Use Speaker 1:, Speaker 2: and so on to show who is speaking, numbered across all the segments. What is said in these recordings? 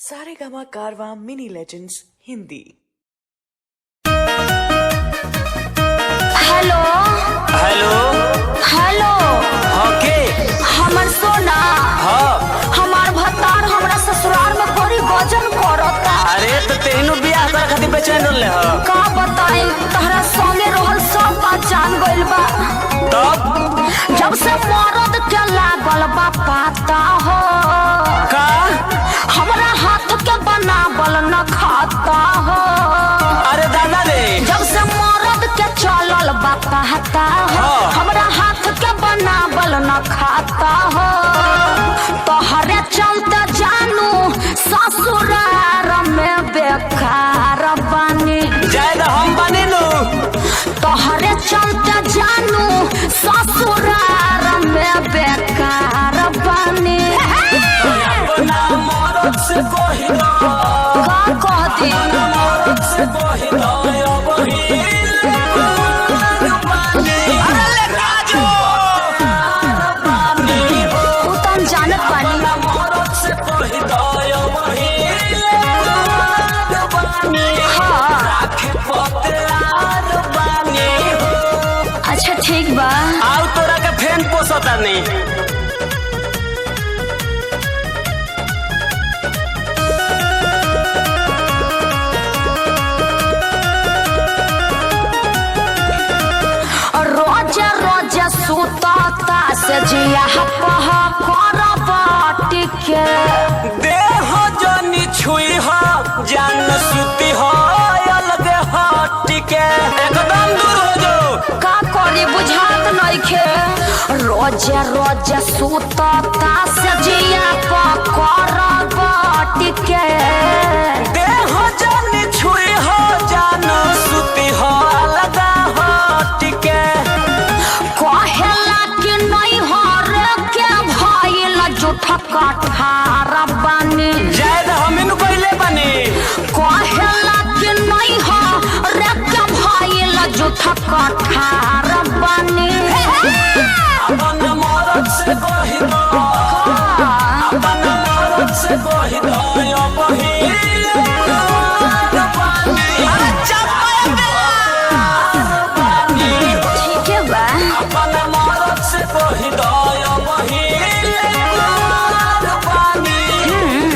Speaker 1: Saregama Carvaan mini legends Hindi.
Speaker 2: Hello
Speaker 3: hello
Speaker 2: hello
Speaker 3: okay
Speaker 2: हमर सोना
Speaker 3: हाँ
Speaker 2: हमार भतार हमरा ससुराल में बड़ी गजन करता।
Speaker 3: अरे तो तेनू बियाह कर खातिर बेचैन रहले ह
Speaker 2: का बताई तहरा संगे रहल सब बात जान गइल बा।
Speaker 3: तब
Speaker 2: जब से मरद के लागल बा पाता हो
Speaker 3: का
Speaker 2: हमरा हाथ के बनावल न खाता हो।
Speaker 3: अरे दादा रे
Speaker 2: जब से मरद के चलल बा पाता हो
Speaker 3: हाँ।
Speaker 2: हमरा हाथ के बनावल न खाता हो। तोहरे चलते जानू ससुराल में बेकार बानी।
Speaker 3: जायद हम बने नु
Speaker 2: तोहरे चलते जानू ससुराल में बेकार बानी।
Speaker 3: अपना मरद से कहि दो
Speaker 2: का कह दी
Speaker 3: मरद से कहि दो
Speaker 2: तू तो हम जानत बानी। हाँ अच्छा ठीक बा।
Speaker 3: आउ तोरा के फैन पोसता नहीं
Speaker 2: रोज रोज सुतता से जिया पह करबट के।
Speaker 3: देह जनी छुई हो जान सुती हो अलग हट के एकदम दूर हो जो
Speaker 2: का करी बुझात नइखे। रोज रोज सुतता से जिया पह करबट के।
Speaker 3: देह जनी छुई हो जान सुती हो अलग हट के
Speaker 2: कहेला कि नहीं हर के भइल झूठा कठार बानी।
Speaker 3: जायद हम इनु पहले बने
Speaker 2: कहेला कि नहीं हर के भइल झूठा कठार बानी।
Speaker 3: अपन मरद से कहि दो अपन मरद से कहि दो यो बहिल
Speaker 2: ठीक है बा।
Speaker 3: अपन मरद से कहि दो यो बहिल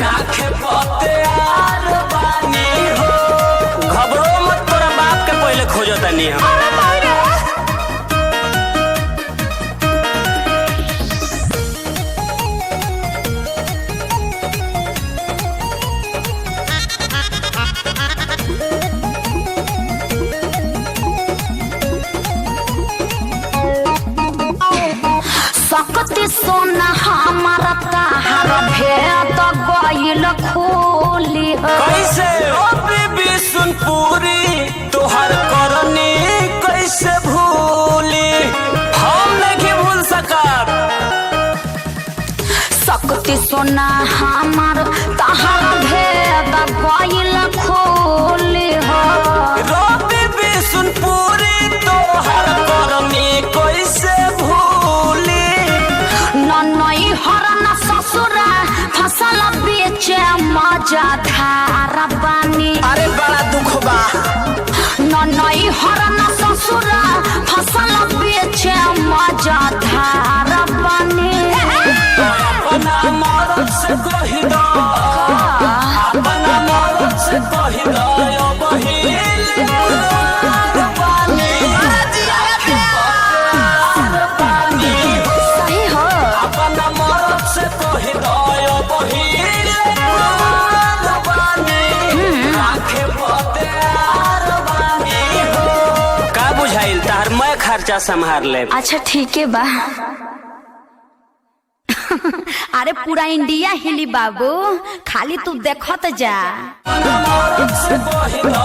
Speaker 3: राखे पते आर बानी हो घबरो मत तोरा बाप के पहले खोजतनी हम
Speaker 2: सकती सोना हमारा ताहार भेद गइल खोली हो।
Speaker 3: कैसे ओ बीबी सुन पूरी तोहर करनी कैसे भूली हम नहीं भूल सकब
Speaker 2: सकती सोना हमार ताहार भेद गइल खोली हो।
Speaker 3: रो बीबी सुन पूरी तोहर करनी कैसे भूली
Speaker 2: नई हरन ससुरा फसल बेचे मजा धार बानी।
Speaker 3: अरे बड़ा दुख बा
Speaker 2: नई हरन ससुरा फसल बेचे मजा धार बानी।
Speaker 3: अपना मरद से कहि दो अपना मरद से कहि दो यो बहिल
Speaker 2: सही हो
Speaker 3: अपना मरद से कहि दो यो बहिल राखे पते आर बानी हो का बुझाइल तार मैं खर्चा संभाल ले
Speaker 2: अच्छा ठीक है बा। अरे पूरा इंडिया हिली बाबू खाली तू देखत जा।
Speaker 3: मरद से कहि दो